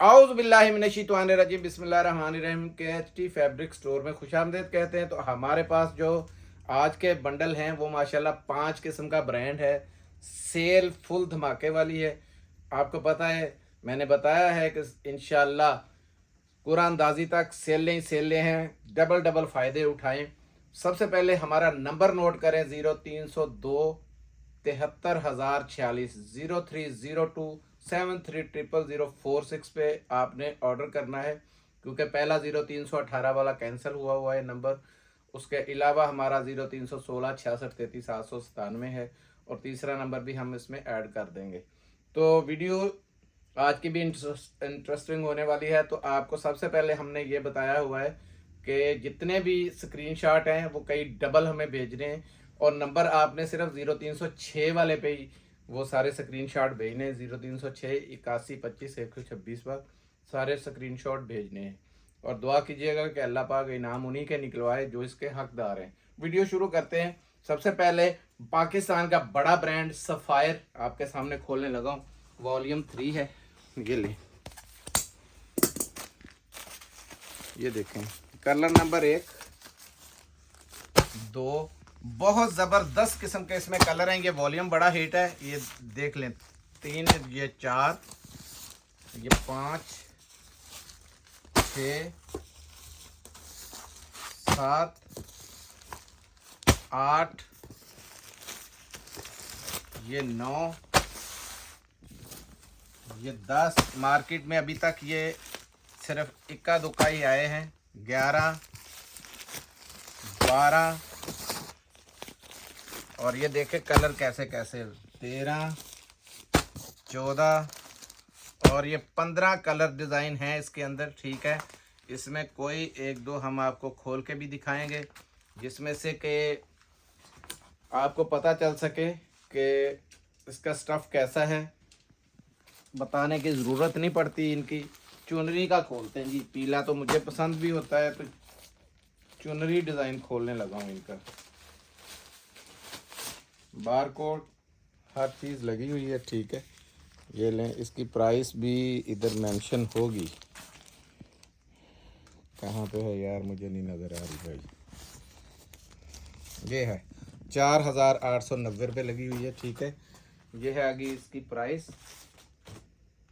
आउज़ बिल्लाहि मिनश्शैतानिर्रजीम बिस्मिल्लाहिर्रहमानिर्रहीम KHT fabric store में खुशामदीद कहते हैं। तो हमारे पास जो आज के बंडल हैं वो माशाल्लाह 5 किस्म का ब्रांड है। सेल फुल धमाके वाली है। आपको पता है मैंने बताया है कि इंशाल्लाह कुरानदाजी तक सेलें ही सेलें हैं। डबल डबल फ़ायदे उठाएं। सबसे पहले हमारा नंबर नोट करें 0302 73,046 0302730046 पे आपने ऑर्डर करना है, क्योंकि पहला 0318 वाला कैंसिल हुआ है नंबर। उसके अलावा हमारा 0316 66 33 797 है और तीसरा नंबर भी हम इसमें ऐड कर देंगे। तो वीडियो आज की भी इंटरेस्टिंग होने वाली है। तो आपको सबसे पहले हमने ये बताया हुआ है कि जितने भी स्क्रीनशॉट हैं वो कई डबल हमें भेजने हैं और नंबर आपने सिर्फ 0306 वाले पे ही वो सारे स्क्रीनशॉट भेजने हैं। 0306 81 25 126 पर सारे स्क्रीनशॉट भेजने हैं और दुआ कीजिएगा कि अल्लाह पाक इनाम उन्हीं के निकलवाए जो इसके हकदार हैं। वीडियो शुरू करते हैं। सबसे पहले पाकिस्तान का बड़ा ब्रांड सफ़ायर आपके सामने खोलने लगा हूँ। वॉल्यूम 3 है, ये ले, ये देखें कलर नंबर 1 2 बहुत ज़बरदस्त किस्म के इसमें कलर हैं। ये वॉल्यूम बड़ा हिट है, ये देख लें। 3, ये 4, ये 5, 6, 7, 8, ये 9, ये 10। मार्केट में अभी तक ये सिर्फ इक्का दुक्का ही आए हैं। 11, 12 और ये देखे कलर कैसे कैसे 13, 14 और ये 15 कलर डिज़ाइन है इसके अंदर। ठीक है, इसमें कोई 1-2 हम आपको खोल के भी दिखाएंगे जिसमें से कि आपको पता चल सके कि इसका स्टफ़ कैसा है। बताने की ज़रूरत नहीं पड़ती। इनकी चुनरी का खोलते हैं जी। पीला तो मुझे पसंद भी होता है तो चुनरी डिज़ाइन खोलने लगा हूँ। इनका बार कोड हर चीज़ लगी हुई है। ठीक है, ये लें। इसकी प्राइस भी इधर मेंशन होगी। कहाँ पे है यार, मुझे नहीं नज़र आ रही भाई। ये है 4,890 रुपये लगी हुई है। ठीक है, ये है आगे इसकी प्राइस।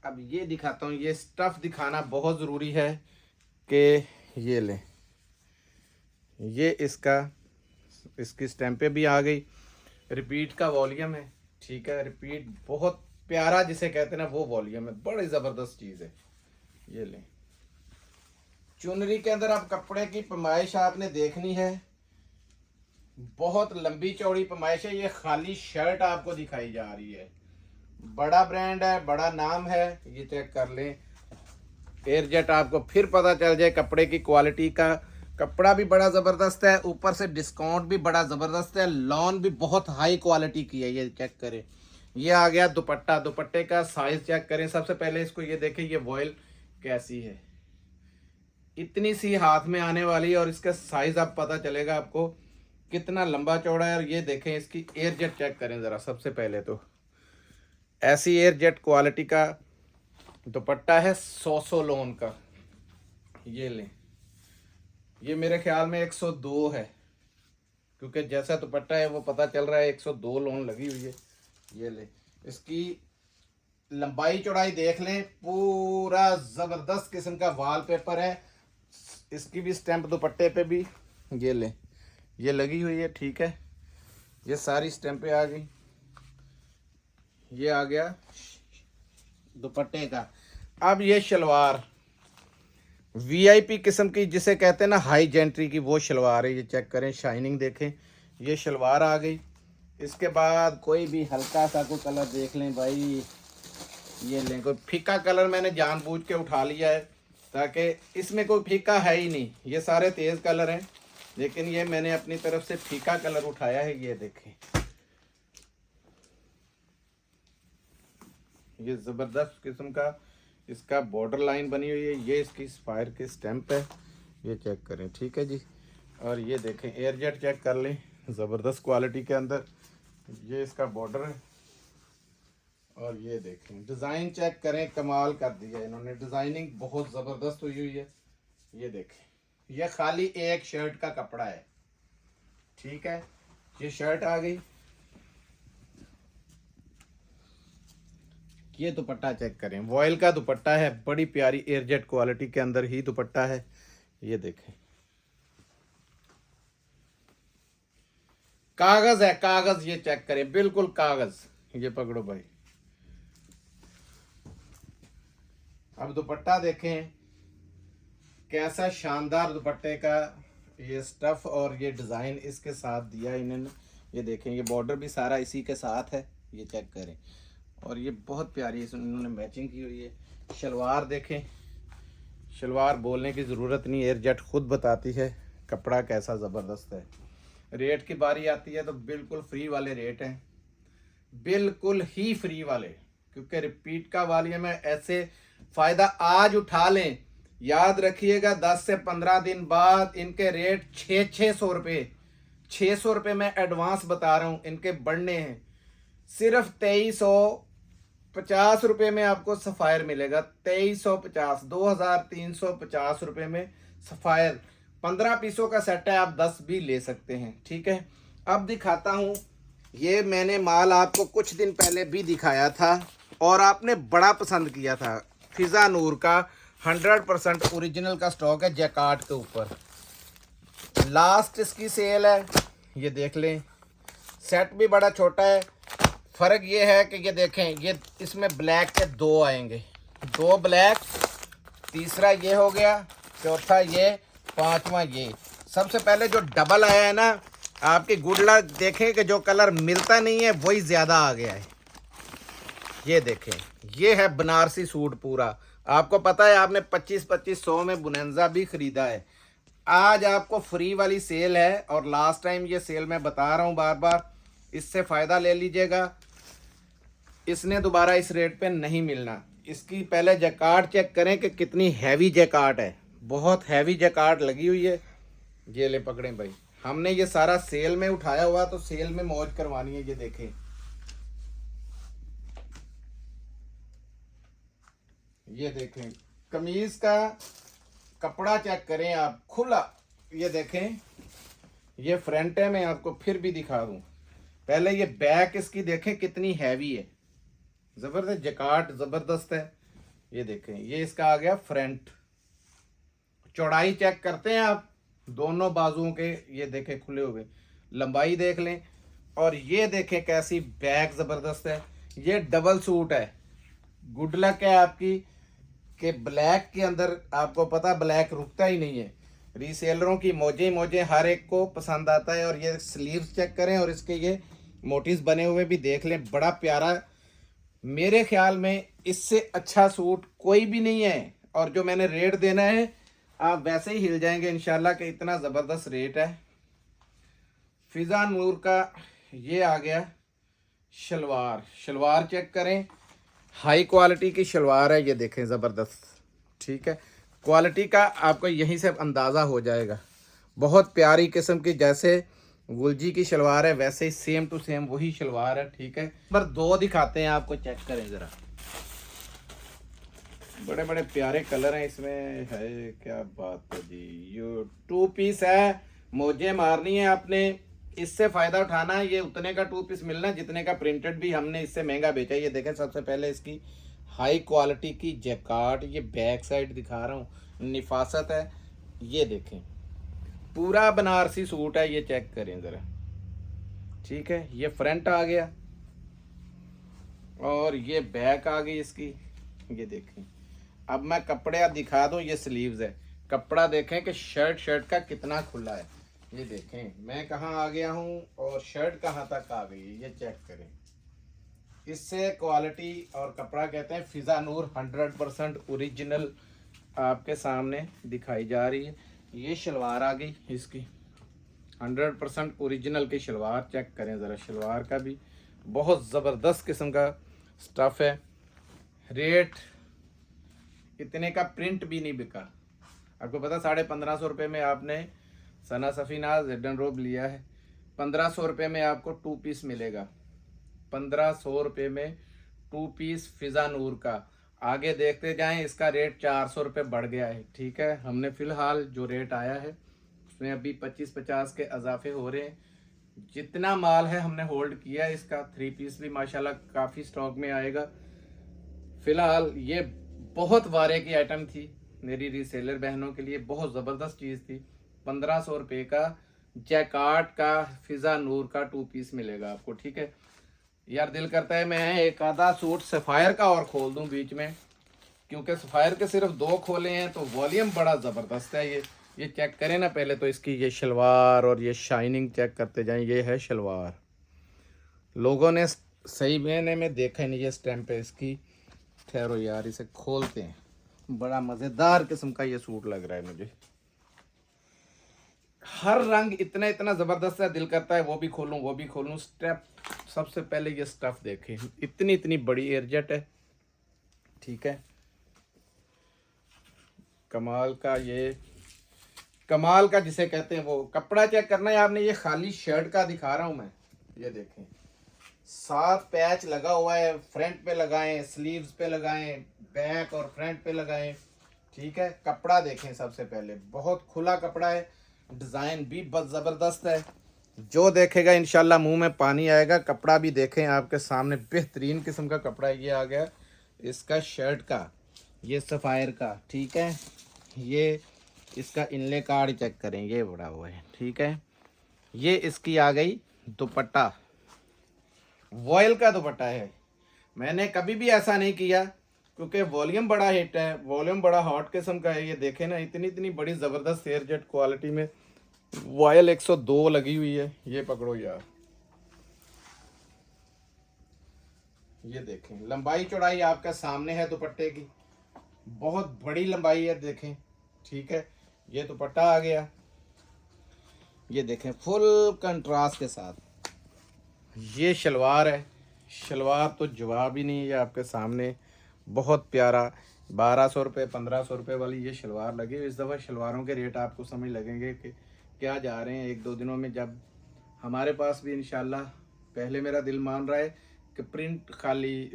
अब ये दिखाता हूँ। ये स्टफ़ दिखाना बहुत ज़रूरी है कि ये लें। ये इसकी स्टैंपें भी आ गई। रिपीट का वॉल्यूम है। ठीक है, रिपीट बहुत प्यारा जिसे कहते हैं ना वो वॉल्यूम है। बड़ी ज़बरदस्त चीज़ है। ये लें। चुनरी के अंदर अब कपड़े की पैमाइश आपने देखनी है। बहुत लंबी चौड़ी पैमाइश है। ये खाली शर्ट आपको दिखाई जा रही है। बड़ा ब्रांड है, बड़ा नाम है। ये चेक कर लें। एयरजेट आपको फिर पता चल जाए कपड़े की क्वालिटी का। कपड़ा भी बड़ा ज़बरदस्त है, ऊपर से डिस्काउंट भी बड़ा ज़बरदस्त है। लॉन भी बहुत हाई क्वालिटी की है। ये चेक करें। ये आ गया दुपट्टा। दुपट्टे का साइज़ चेक करें। सबसे पहले इसको ये देखें, ये वॉयल कैसी है। इतनी सी हाथ में आने वाली और इसका साइज़ अब पता चलेगा आपको कितना लंबा चौड़ा है। और ये देखें इसकी एयरजेट चेक करें ज़रा। सबसे पहले तो ऐसी एयरजेट क्वालिटी का दुपट्टा है 100 लोन का। ये लें। ये मेरे ख्याल में 102 है, क्योंकि जैसा दुपट्टा है वो पता चल रहा है 102 लोन लगी हुई है। ये ले। इसकी लंबाई चौड़ाई देख लें। पूरा ज़बरदस्त किस्म का वॉलपेपर है। इसकी भी स्टैंप दुपट्टे पे भी ये लें, ये लगी हुई है। ठीक है, ये सारी स्टैंपें आ गई। ये आ गया दुपट्टे का। अब ये शलवार वीआईपी किस्म की जिसे कहते हैं ना हाई जेंट्री की, वो शलवार है। ये चेक करें, शाइनिंग देखें। ये शलवार आ गई। इसके बाद कोई भी हल्का सा कोई कलर देख लें भाई। ये लें। कोई फीका कलर मैंने जानबूझ के उठा लिया है ताकि इसमें कोई फीका है ही नहीं। ये सारे तेज़ कलर हैं, लेकिन ये मैंने अपनी तरफ से फीका कलर उठाया है। ये देखें, ये ज़बरदस्त किस्म का इसका बॉर्डर लाइन बनी हुई है। ये इसकी सफ़ायर की स्टैंप है। ये चेक करें। ठीक है जी। और ये देखें एयरजेट चेक कर लें, ज़बरदस्त क्वालिटी के अंदर। ये इसका बॉर्डर है। और ये देखें डिज़ाइन चेक करें, कमाल कर दिया इन्होंने, डिज़ाइनिंग बहुत ज़बरदस्त हुई है। ये देखें, ये खाली एक शर्ट का कपड़ा है, ठीक है। ये शर्ट आ गई। ये दुपट्टा चेक करें, वॉयल का दुपट्टा है, बड़ी प्यारी एयरजेट क्वालिटी के अंदर ही दुपट्टा है। ये देखें, कागज है, कागज, ये चेक करें, बिल्कुल कागज। ये पकड़ो भाई। अब दुपट्टा देखें, कैसा शानदार दुपट्टे का ये स्टफ और ये डिज़ाइन इसके साथ दिया इन्होंने। ये देखें, ये बॉर्डर भी सारा इसी के साथ है, ये चेक करें। और ये बहुत प्यारी इन्होंने मैचिंग की हुई है। शलवार देखें, शलवार बोलने की ज़रूरत नहीं, एयरजेट खुद बताती है कपड़ा कैसा ज़बरदस्त है। रेट की बारी आती है तो बिल्कुल फ्री वाले रेट हैं, बिल्कुल ही फ्री वाले, क्योंकि रिपीट का वॉल्यूम है। ऐसे फ़ायदा आज उठा लें, याद रखिएगा 10 से 15 दिन बाद इनके रेट 600 रुपये, 600 रुपये मैं एडवांस बता रहा हूँ, इनके बढ़ने हैं। सिर्फ 2350 रुपये में आपको सफ़ायर मिलेगा, 2350, 2350 रुपये में सफ़ायर। 15 पीसों का सेट है, आप 10 भी ले सकते हैं, ठीक है। अब दिखाता हूँ, ये मैंने माल आपको कुछ दिन पहले भी दिखाया था और आपने बड़ा पसंद किया था। फिजा नूर का 100% ओरिजिनल का स्टॉक है, जैकार्ड के ऊपर। लास्ट इसकी सेल है, ये देख लें। सेट भी बड़ा छोटा है। फ़र्क ये है कि ये देखें, ये इसमें ब्लैक के 2 आएंगे, 2 ब्लैक, तीसरा ये हो गया, चौथा ये, पांचवा ये। सबसे पहले जो डबल आया है ना, आपकी गुड लक देखें कि जो कलर मिलता नहीं है वही ज़्यादा आ गया है। ये देखें, ये है बनारसी सूट पूरा। आपको पता है आपने 25-2500 में बुनेंजा भी ख़रीदा है। आज आपको फ्री वाली सेल है और लास्ट टाइम ये सेल मैं बता रहा हूँ बार बार, इससे फ़ायदा ले लीजिएगा। इसने दोबारा इस रेट पे नहीं मिलना। इसकी पहले जैकार्ड चेक करें कि कितनी हैवी जैकार्ड है, बहुत हैवी जैकार्ड लगी हुई है। ये ले पकड़ें भाई, हमने ये सारा सेल में उठाया हुआ तो सेल में मौज करवानी है। ये देखें, ये देखें, कमीज का कपड़ा चेक करें आप, खुला। ये देखें, ये फ्रंट है, मैं आपको फिर भी दिखा दूं। पहले ये बैक इसकी देखें कितनी हैवी है, जबरदस्त जैकार्ड, जबरदस्त है। ये देखें, ये इसका आ गया फ्रंट। चौड़ाई चेक करते हैं आप दोनों बाजुओं के, ये देखें खुले हुए, लंबाई देख लें। और ये देखें कैसी बैक जबरदस्त है। ये डबल सूट है, गुड लक है आपकी कि ब्लैक के अंदर, आपको पता ब्लैक रुकता ही नहीं है। रीसेलरों की मौजें मौजें हर एक को पसंद आता है। और ये स्लीव्स चेक करें और इसके ये मोटिव्स बने हुए भी देख लें, बड़ा प्यारा। मेरे ख्याल में इससे अच्छा सूट कोई भी नहीं है। और जो मैंने रेट देना है आप वैसे ही हिल जाएंगे इंशाल्लाह कि इतना ज़बरदस्त रेट है। फिजा नूर का ये आ गया शलवार। शलवार चेक करें, हाई क्वालिटी की शलवार है, ये देखें ज़बरदस्त, ठीक है। क्वालिटी का आपको यहीं से अंदाज़ा हो जाएगा। बहुत प्यारी किस्म की, जैसे गुलजी की शलवार है वैसे ही सेम टू सेम वही शलवार है, ठीक है। नंबर 2 दिखाते हैं आपको, चेक करें ज़रा। बड़े बड़े प्यारे कलर हैं इसमें, है क्या बात है जी। ये 2 पीस है, मोजे मारनी है आपने, इससे फ़ायदा उठाना है। ये उतने का 2 पीस मिलना जितने का प्रिंटेड भी हमने इससे महंगा बेचा। ये देखें, सबसे पहले इसकी हाई क्वालिटी की जैकार्ड, ये बैक साइड दिखा रहा हूँ, निफासत है। ये देखें, पूरा बनारसी सूट है, ये चेक करें ज़रा, ठीक है। ये फ्रंट आ गया और ये बैक आ गई इसकी, ये देखें। अब मैं कपड़े दिखा दूं, ये स्लीव्स है। कपड़ा देखें कि शर्ट का कितना खुला है। ये देखें, मैं कहाँ आ गया हूँ और शर्ट कहाँ तक आ गई है, ये चेक करें। इससे क्वालिटी और कपड़ा कहते हैं फिजा नूर 100% ओरिजिनल आपके सामने दिखाई जा रही है। ये शलवार आ गई इसकी, 100% ओरिजिनल की शलवार। चेक करें ज़रा, शलवार का भी बहुत ज़बरदस्त किस्म का स्टफ़ है। रेट इतने का प्रिंट भी नहीं बिका। आपको पता 1550 रुपये में आपने सना सफ़ीना जेडन रोब लिया है, 1500 रुपये में आपको 2 पीस मिलेगा। 1500 रुपये में टू पीस फिजा नूर का। आगे देखते जाएं, इसका रेट 400 रुपये बढ़ गया है। ठीक है, हमने फिलहाल जो रेट आया है उसमें अभी 25-50 के इजाफे हो रहे हैं। जितना माल है हमने होल्ड किया है। इसका 3 पीस भी माशाल्लाह काफ़ी स्टॉक में आएगा। फिलहाल ये बहुत वारे की आइटम थी, मेरी रीसेलर बहनों के लिए बहुत ज़बरदस्त चीज़ थी। 1500 रुपये का जैकार्ड का फिजा नूर का 2 पीस मिलेगा आपको। ठीक है यार, दिल करता है मैं एक आधा सूट सफ़ायर का और खोल दूं बीच में, क्योंकि सफ़ायर के सिर्फ 2 खोले हैं तो वॉल्यूम बड़ा ज़बरदस्त है। ये चेक करें ना पहले तो, इसकी ये शलवार और ये शाइनिंग चेक करते जाएं। ये है शलवार, लोगों ने सही मैंने में देखा नहीं ये स्टैम्प है इसकी। ठहरो यार, इसे खोलते हैं। बड़ा मज़ेदार किस्म का ये सूट लग रहा है मुझे। हर रंग इतना इतना ज़बरदस्त है, दिल करता है वो भी खोलूं वो भी खोलूं। स्टेप सबसे पहले ये स्टफ़ देखें, इतनी इतनी बड़ी एयरजेट है। ठीक है, कमाल का, ये कमाल का जिसे कहते हैं वो। कपड़ा चेक करना है आपने, ये खाली शर्ट का दिखा रहा हूं मैं। ये देखें, 7 पैच लगा हुआ है। फ्रंट पे लगाएं, स्लीव्स पे लगाएं, बैक और फ्रंट पे लगाएं। ठीक है, कपड़ा देखें सबसे पहले, बहुत खुला कपड़ा है। डिज़ाइन भी बहुत ज़बरदस्त है, जो देखेगा इंशाल्लाह मुंह में पानी आएगा। कपड़ा भी देखें आपके सामने, बेहतरीन किस्म का कपड़ा है। ये आ गया इसका शर्ट का, ये सफ़ायर का। ठीक है, ये इसका इनले कार्ड चेक करें, ये बड़ा हुआ है। ठीक है, ये इसकी आ गई दुपट्टा, वॉयल का दुपट्टा है। मैंने कभी भी ऐसा नहीं किया क्योंकि वॉल्यूम बड़ा हिट है, वॉल्यूम बड़ा हॉट किस्म का है। ये देखें ना, इतनी इतनी बड़ी ज़बरदस्त एयरजेट क्वालिटी में वॉयल 102 लगी हुई है। ये पकड़ो यार, ये देखें, लंबाई चौड़ाई आपके सामने है दुपट्टे की, बहुत बड़ी लंबाई है देखें। ठीक है, ये दुपट्टा आ गया, ये देखें फुल कंट्रास्ट के साथ। ये शलवार है, शलवार तो जवाब ही नहीं है आपके सामने, बहुत प्यारा। 1200 रुपये 1500 रुपये वाली ये शलवार लगी। इस दफ़ा शलवारों के रेट आपको समझ लगेंगे कि क्या जा रहे हैं 1-2 दिनों में, जब हमारे पास भी इंशाल्लाह। पहले मेरा दिल मान रहा है कि प्रिंट खाली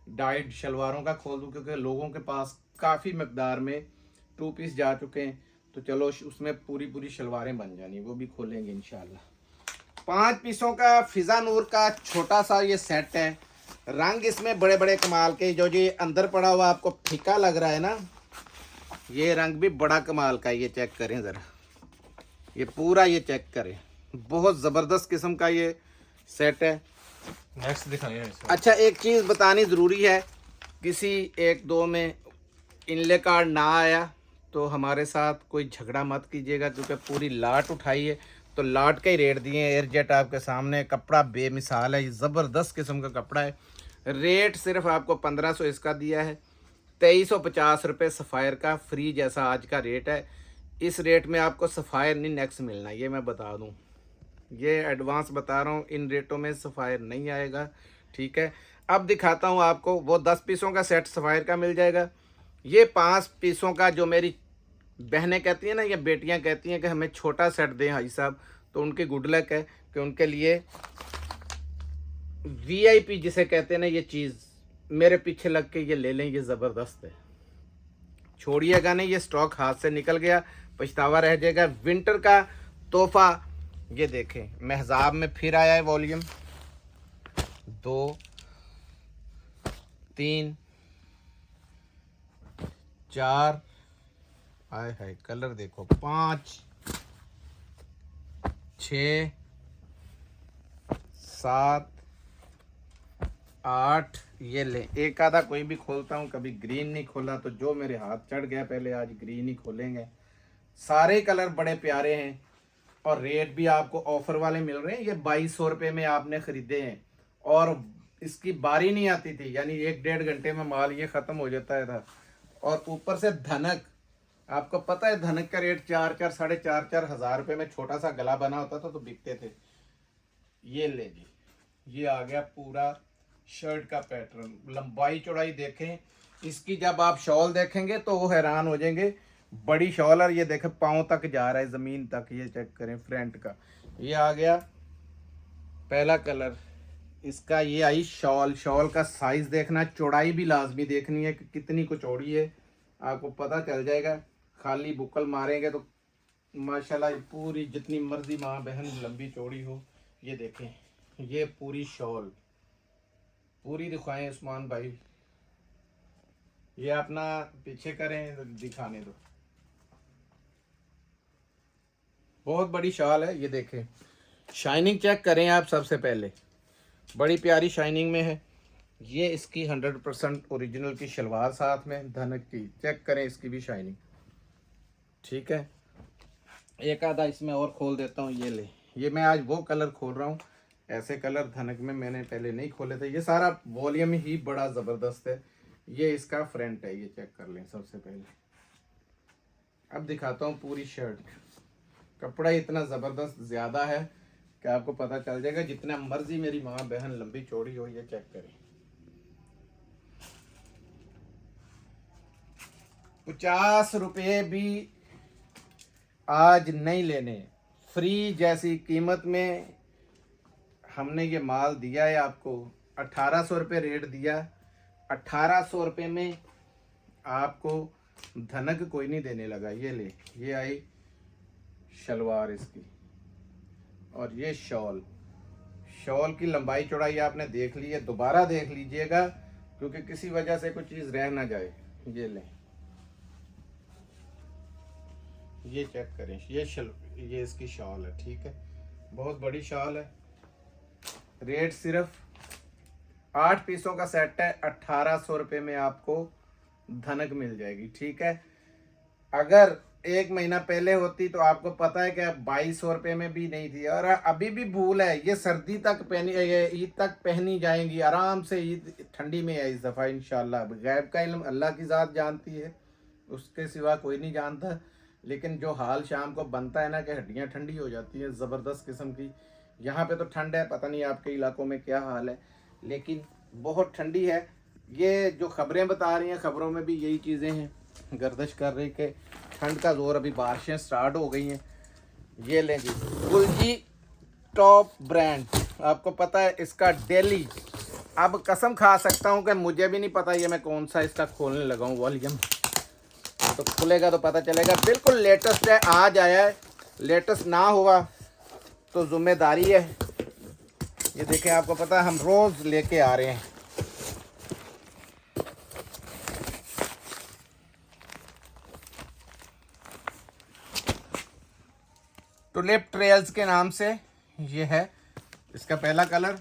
डाइड शलवारों का खोल दूँ, क्योंकि लोगों के पास काफ़ी मकदार में 2 पीस जा चुके हैं, तो चलो उसमें पूरी पूरी शलवारें बन जानी, वो भी खोलेंगे इंशाल्लाह। 5 पीसों का फिजा नूर का छोटा सा ये सेट है। रंग इसमें बड़े बड़े कमाल के, जो ये अंदर पड़ा हुआ आपको फीका लग रहा है ना, ये रंग भी बड़ा कमाल का। ये चेक करें ज़रा, ये पूरा ये चेक करें, बहुत ज़बरदस्त किस्म का ये सेट है। नेक्स्ट दिखाइए। अच्छा, एक चीज़ बतानी ज़रूरी है, किसी 1-2 में इनले कार्ड ना आया तो हमारे साथ कोई झगड़ा मत कीजिएगा, क्योंकि पूरी लाट उठाई है तो लाट के ही रेट दिए हैं। एयरजेट आपके सामने, कपड़ा बेमिसाल है, ये ज़बरदस्त किस्म का कपड़ा है। रेट सिर्फ आपको 1500 इसका दिया है, 2350 रुपये सफ़ायर का फ्री, जैसा आज का रेट है। इस रेट में आपको सफ़ायर नहीं नेक्स्ट मिलना, ये मैं बता दूं, ये एडवांस बता रहा हूँ, इन रेटों में सफ़ायर नहीं आएगा। ठीक है, अब दिखाता हूँ आपको, वो 10 पीसों का सेट सफ़ायर का मिल जाएगा। ये 5 पीसों का, जो मेरी बहनें कहती हैं ना, या बेटियां कहती हैं कि हमें छोटा सेट दें भाई साहब, तो उनकी गुड लक है कि उनके लिए VIP जिसे कहते हैं ना, ये चीज़ मेरे पीछे लग के ये ले लें, ये ज़बरदस्त है। छोड़िएगा नहीं, ये स्टॉक हाथ से निकल गया, पछतावा रह जाएगा। विंटर का तोहफा, ये देखें, महजाब में फिर आया है वॉल्यूम 2, 3, 4, आए हाय कलर देखो, 5, 6, 7, 8। ये ले, एक आधा कोई भी खोलता हूँ, कभी ग्रीन नहीं खोला, तो जो मेरे हाथ चढ़ गया पहले, आज ग्रीन ही खोलेंगे। सारे कलर बड़े प्यारे हैं और रेट भी आपको ऑफर वाले मिल रहे हैं। ये 2200 रुपये में आपने ख़रीदे हैं और इसकी बारी नहीं आती थी, यानी 1-1.5 घंटे में माल ये ख़त्म हो जाता था। और ऊपर से धनक, आपको पता है धनक का रेट 4-4 4.5 हज़ार रुपये में छोटा सा गला बना होता था तो बिकते थे। ये ले जी, ये आ गया पूरा शर्ट का पैटर्न। लंबाई चौड़ाई देखें इसकी, जब आप शॉल देखेंगे तो वो हैरान हो जाएंगे, बड़ी शॉल। और ये देखें पाँव तक जा रहा है, ज़मीन तक। ये चेक करें फ्रंट का, ये आ गया पहला कलर। इसका ये आई शॉल। शॉल का साइज देखना, चौड़ाई भी लाजमी देखनी है कि कितनी को चौड़ी है, आपको पता चल जाएगा। खाली बुकल मारेंगे तो माशाल्लाह पूरी जितनी मर्जी माँ बहन लंबी चौड़ी हो। ये देखें, ये पूरी शॉल पूरी दिखाएं उस्मान भाई, ये अपना पीछे करें, दिखाने दो। बहुत बड़ी शॉल है, ये देखें। शाइनिंग चेक करें आप, सबसे पहले बड़ी प्यारी शाइनिंग में है। ये इसकी 100% ओरिजिनल की शलवार साथ में धनक की, चेक करें इसकी भी शाइनिंग। ठीक है, एक आधा इसमें और खोल देता हूँ। ये ले, ये मैं आज वो कलर खोल रहा हूँ, ऐसे कलर धनक में मैंने पहले नहीं खोले थे। ये सारा वॉल्यूम ही बड़ा ज़बरदस्त है। ये इसका फ्रंट है, ये चेक कर लें सबसे पहले। अब दिखाता हूँ पूरी शर्ट। कपड़ा इतना ज़बरदस्त ज़्यादा है कि आपको पता चल जाएगा। जितना मर्जी मेरी माँ बहन लंबी चौड़ी हो, ये चेक करें। 50 रुपये भी आज नहीं लेने, फ्री जैसी कीमत में हमने ये माल दिया है आपको। 1800 रुपये रेट दिया, 1800 रुपये में आपको धनक कोई नहीं देने लगा। ये ले, ये आई शलवार इसकी, और ये शॉल। शॉल की लंबाई चौड़ाई आपने देख ली है, दोबारा देख लीजिएगा क्योंकि किसी वजह से कोई चीज़ रह ना जाए। ये लें, ये चेक करें, ये इसकी शॉल है। ठीक है, बहुत बड़ी शॉल है। रेट सिर्फ 8 पीसों का सेट है, 1800 रुपये में आपको धनक मिल जाएगी। ठीक है, अगर एक महीना पहले होती तो आपको पता है कि 2200 रुपये में भी नहीं थी, और अभी भी भूल है। ये सर्दी तक पहनी, ये ईद तक पहनी जाएंगी आराम से। ईद ठंडी में है इस दफ़ा इंशाल्लाह। गैब का इल्म अल्लाह की ज़ात जानती है, उसके सिवा कोई नहीं जानता। लेकिन जो हाल शाम को बनता है ना कि हड्डियाँ ठंडी हो जाती हैं ज़बरदस्त किस्म की। यहाँ पे तो ठंड है, पता नहीं आपके इलाकों में क्या हाल है, लेकिन बहुत ठंडी है। ये जो खबरें बता रही हैं, खबरों में भी यही चीज़ें हैं, गर्दिश कर रही कि ठंड का जोर, अभी बारिशें स्टार्ट हो गई हैं। ये लें जी, गुलजी टॉप ब्रांड। आपको पता है इसका डेली, अब कसम खा सकता हूँ कि मुझे भी नहीं पता ये मैं कौन सा इसका खोलने लगा हूँ वॉल्यूम, तो खुलेगा तो पता चलेगा। बिल्कुल लेटेस्ट है, आज आया है। लेटेस्ट ना हुआ तो जिम्मेदारी है। ये देखें, आपको पता है हम रोज़ लेके आ रहे हैं। टुलिप ट्रेल्स के नाम से ये है इसका पहला कलर।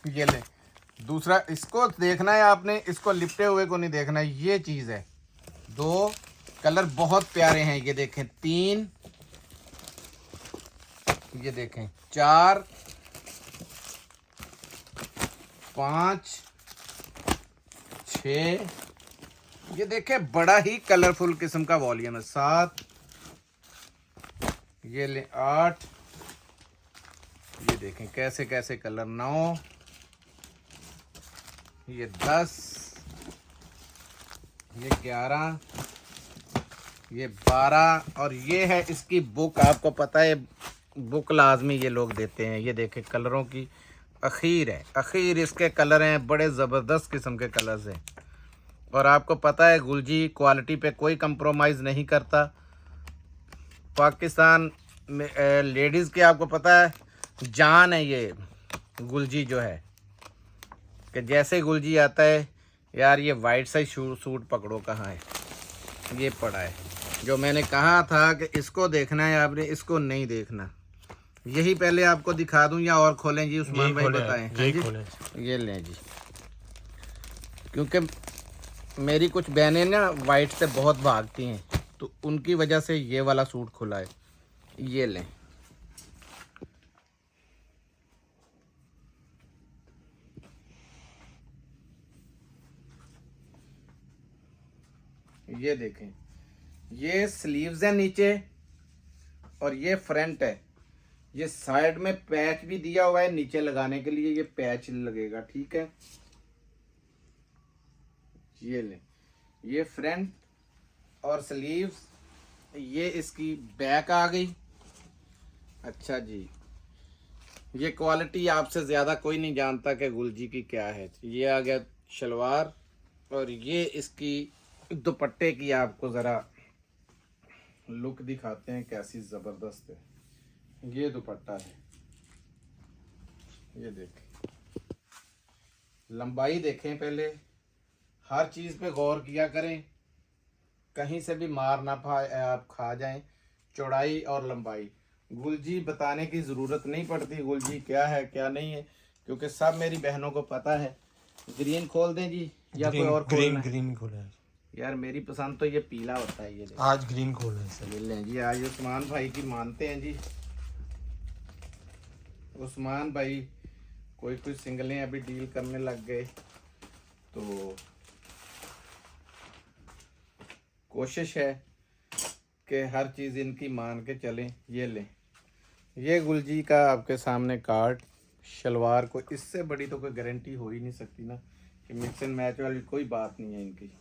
ये ले, दूसरा इसको देखना है आपने, इसको लिपटे हुए को नहीं देखना है। ये चीज़ है, 2 कलर बहुत प्यारे हैं। ये देखें 3, ये देखें 4, 5, 6, ये देखें बड़ा ही कलरफुल किस्म का वॉल्यूम है। 7, ये ले 8, ये देखें कैसे कैसे कलर। 9, ये 10, ये 11, ये 12, और ये है इसकी बुक। आपको पता है बुक लाजमी ये लोग देते हैं। ये देखें कलरों की अखीर है, अखीर इसके कलर हैं, बड़े ज़बरदस्त किस्म के कलर्स हैं। और आपको पता है गुलजी क्वालिटी पे कोई कंप्रोमाइज़ नहीं करता। पाकिस्तान में लेडीज़ के आपको पता है जान है ये गुलजी जो है, कि जैसे गुलजी आता है यार ये वाइट सा सूट पकड़ो, कहाँ है ये पड़ा है। जो मैंने कहा था कि इसको देखना है आपने, इसको नहीं देखना। यही पहले आपको दिखा दूं या और खोलें जी उस्मान भाई, बताएं। ये लें जी, क्योंकि मेरी कुछ बहनें ना वाइट से बहुत भागती हैं, तो उनकी वजह से ये वाला सूट खुला है। ये लें, ये देखें, ये स्लीव्स है नीचे और ये फ्रंट है। ये साइड में पैच भी दिया हुआ है नीचे लगाने के लिए, ये पैच लगेगा। ठीक है, ये ले, ये फ्रंट और स्लीव्स, ये इसकी बैक आ गई। अच्छा जी, ये क्वालिटी आपसे ज़्यादा कोई नहीं जानता कि गुलजी की क्या है। ये आ गया शलवार, और ये इसकी दुपट्टे की आपको ज़रा लुक दिखाते हैं कैसी ज़बरदस्त है। ये दुपट्टा है, ये देखें, लंबाई देखें, पहले हर चीज़ पे गौर किया करें, कहीं से भी मार ना आप खा जाएं। चौड़ाई और लंबाई गुलजी बताने की ज़रूरत नहीं पड़ती, गुलजी क्या है क्या नहीं है, क्योंकि सब मेरी बहनों को पता है। ग्रीन खोल दें जी, या कोई और खोलना है? ग्रीन खोला है यार मेरी पसंद तो ये पीला होता है। ये आज ग्रीन खोला है सर। ले लें जी, आज उस्मान भाई की मानते हैं जी। उस्मान भाई कोई सिंगलें अभी डील करने लग गए, तो कोशिश है कि हर चीज़ इनकी मान के चलें। ये लें, ये गुलजी का आपके सामने कार्ड। शलवार को इससे बड़ी तो कोई गारंटी हो ही नहीं सकती ना, कि मिक्स एंड मैच वाली कोई बात नहीं है इनकी।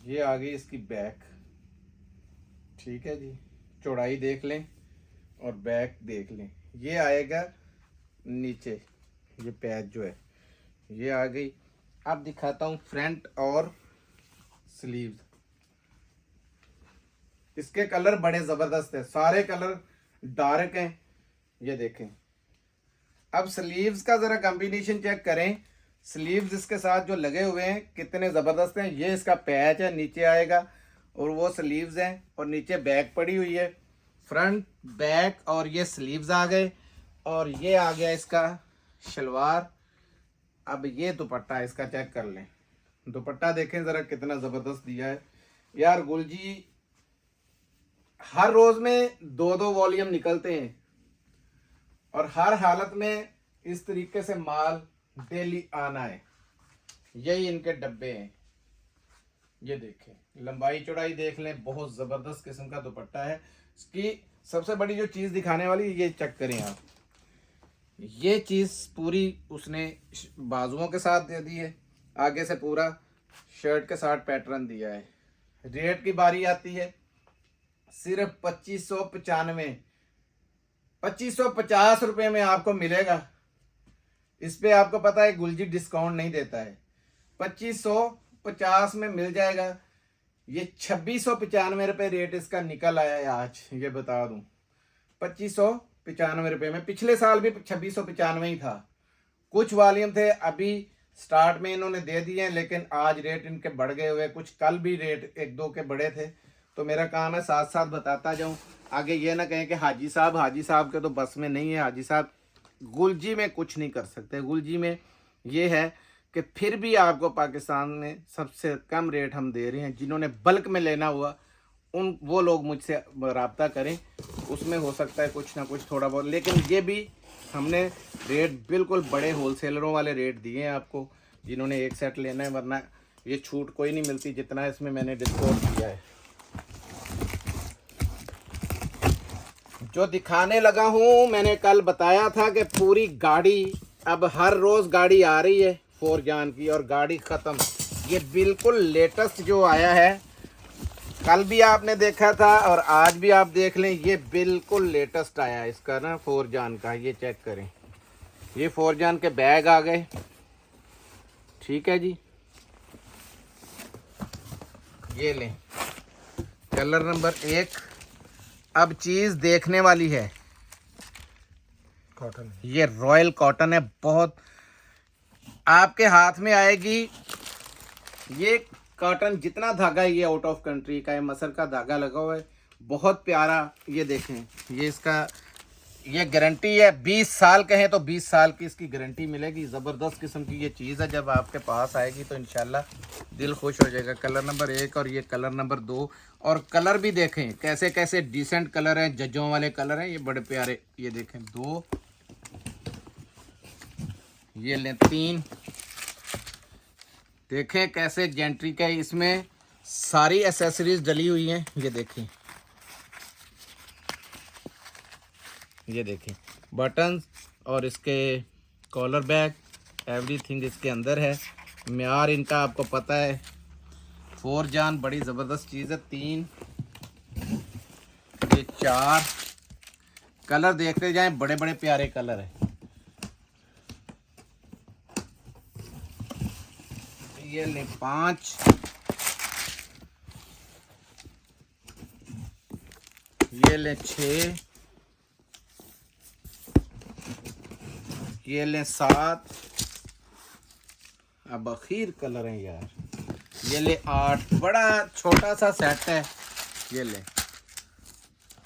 ये आ गई इसकी बैक, ठीक है जी, चौड़ाई देख लें और बैक देख लें। ये आएगा नीचे, ये पैच जो है ये आ गई। अब दिखाता हूँ फ्रंट और स्लीव्स। इसके कलर बड़े ज़बरदस्त है, सारे कलर डार्क हैं, ये देखें। अब स्लीव्स का ज़रा कॉम्बिनेशन चेक करें, स्लीव्स इसके साथ जो लगे हुए हैं कितने ज़बरदस्त हैं। ये इसका पैच है, नीचे आएगा, और वो स्लीव्स हैं, और नीचे बैक पड़ी हुई है। फ्रंट बैक और ये स्लीव्स आ गए, और ये आ गया इसका शलवार। अब ये दुपट्टा इसका चेक कर लें, दुपट्टा देखें ज़रा कितना ज़बरदस्त दिया है। यार गुलजी हर रोज़ में 2-2 वॉल्यूम निकलते हैं, और हर हालत में इस तरीके से माल डेली आना है। यही इनके डब्बे हैं, ये देखें, लंबाई चौड़ाई देख लें, बहुत ज़बरदस्त किस्म का दुपट्टा है। इसकी सबसे बड़ी जो चीज़ दिखाने वाली, ये चेक करें आप, ये चीज़ पूरी उसने बाजुओं के साथ दे दी है, आगे से पूरा शर्ट के साथ पैटर्न दिया है। रेट की बारी आती है, सिर्फ 2595, 2550 रुपये में आपको मिलेगा। इस पे आपको पता है गुलजी डिस्काउंट नहीं देता है, 2550 में मिल जाएगा। ये 2695 रुपये रेट इसका निकल आया है आज, ये बता दूं, 2595 रुपये में। पिछले साल भी 2695 ही था। कुछ वॉल्यूम थे अभी स्टार्ट में इन्होंने दे दिए हैं, लेकिन आज रेट इनके बढ़ गए हुए, कुछ कल भी रेट 1-2 के बढ़े थे। तो मेरा काम है साथ साथ बताता जाऊं, आगे ये ना कहें कि हाजी साहब के तो बस में नहीं है। हाजी साहब गुलजी में कुछ नहीं कर सकते। गुलजी में ये है कि फिर भी आपको पाकिस्तान में सबसे कम रेट हम दे रहे हैं। जिन्होंने बल्क में लेना हुआ वो लोग मुझसे रब्ता करें, उसमें हो सकता है कुछ ना कुछ थोड़ा बहुत, लेकिन ये भी हमने रेट बिल्कुल बड़े होलसेलरों वाले रेट दिए हैं आपको, जिन्होंने एक सेट लेना है, वरना ये छूट कोई नहीं मिलती जितना इसमें मैंने डिस्काउंट किया है। जो दिखाने लगा हूँ, मैंने कल बताया था कि पूरी गाड़ी, अब हर रोज़ गाड़ी आ रही है फौरजान की, और गाड़ी ख़त्म। ये बिल्कुल लेटेस्ट जो आया है, कल भी आपने देखा था और आज भी आप देख लें, ये बिल्कुल लेटेस्ट आया है इसका ना, फौरजान का। ये चेक करें, ये फौरजान के बैग आ गए, ठीक है जी। ये लें, कलर नंबर 1। अब चीज़ देखने वाली है, कॉटन, ये रॉयल कॉटन है, बहुत आपके हाथ में आएगी। ये कॉटन जितना धागा है, ये आउट ऑफ कंट्री का है, मसर का धागा लगा हुआ है, बहुत प्यारा। ये देखें, ये इसका ये गारंटी है, 20 साल कहें तो 20 साल की इसकी गारंटी मिलेगी। ज़बरदस्त किस्म की ये चीज़ है, जब आपके पास आएगी तो इंशाल्लाह दिल खुश हो जाएगा। कलर नंबर 1 और ये कलर नंबर 2, और कलर भी देखें कैसे कैसे डिसेंट कलर हैं, जजों वाले कलर हैं, ये बड़े प्यारे। ये देखें 2, ये लें 3, देखें कैसे जेंट्री का, इसमें सारी एसेसरीज डली हुई हैं। ये देखें, ये देखें बटन्स और इसके कॉलर बैग, एवरीथिंग इसके अंदर है। म्यार इनका आपको पता है, फौरजान बड़ी ज़बरदस्त चीज़ है। 3, ये 4 कलर देखते जाएं, बड़े बड़े प्यारे कलर है। ये ले 5, ये ले 6, ये ले 7, अब आखिर कलर है यार, ये ले 8। बड़ा छोटा सा सेट है, ये ले।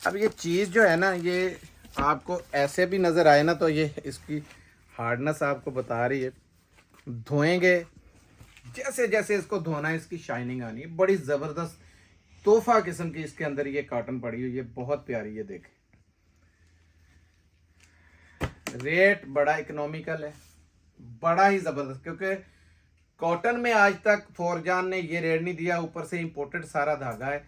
अब ये चीज़ जो है ना, ये आपको ऐसे भी नज़र आए ना तो ये इसकी हार्डनेस आपको बता रही है। धोएंगे जैसे जैसे इसको धोना है, इसकी शाइनिंग आनी है। बड़ी ज़बरदस्त तोहफा किस्म की इसके अंदर ये कॉटन पड़ी हुई है, बहुत प्यारी। ये देखें, रेट बड़ा इकोनॉमिकल है, बड़ा ही ज़बरदस्त, क्योंकि कॉटन में आज तक फॉरजान ने ये रेट नहीं दिया। ऊपर से इंपोर्टेड सारा धागा है।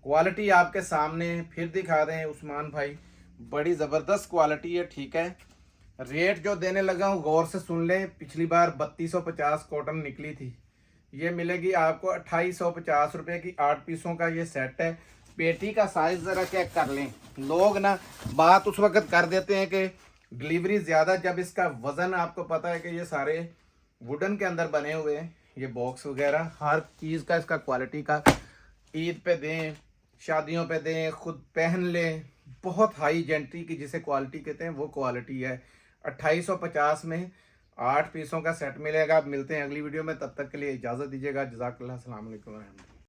क्वालिटी आपके सामने फिर दिखा दें उस्मान भाई, बड़ी ज़बरदस्त क्वालिटी है, ठीक है। रेट जो देने लगा हूँ गौर से सुन लें। पिछली बार 3250 कॉटन निकली थी, ये मिलेगी आपको 2850 रुपये की। 8 पीसों का ये सेट है। पेटी का साइज़ ज़रा चेक कर लें। लोग ना बात उस वक्त कर देते हैं कि डिलीवरी ज़्यादा, जब इसका वज़न आपको पता है कि ये सारे वुडन के अंदर बने हुए हैं, ये बॉक्स वगैरह हर चीज़ का इसका क्वालिटी का। ईद पे दें, शादियों पे दें, खुद पहन लें, बहुत हाई जेंट्री की जिसे क्वालिटी कहते हैं वो क्वालिटी है। 2850 में 8 पीसों का सेट मिलेगा। अब मिलते हैं अगली वीडियो में, तब तक के लिए इजाज़त दीजिएगा। जज़ाकल्लाह, अस्सलाम वालेकुम।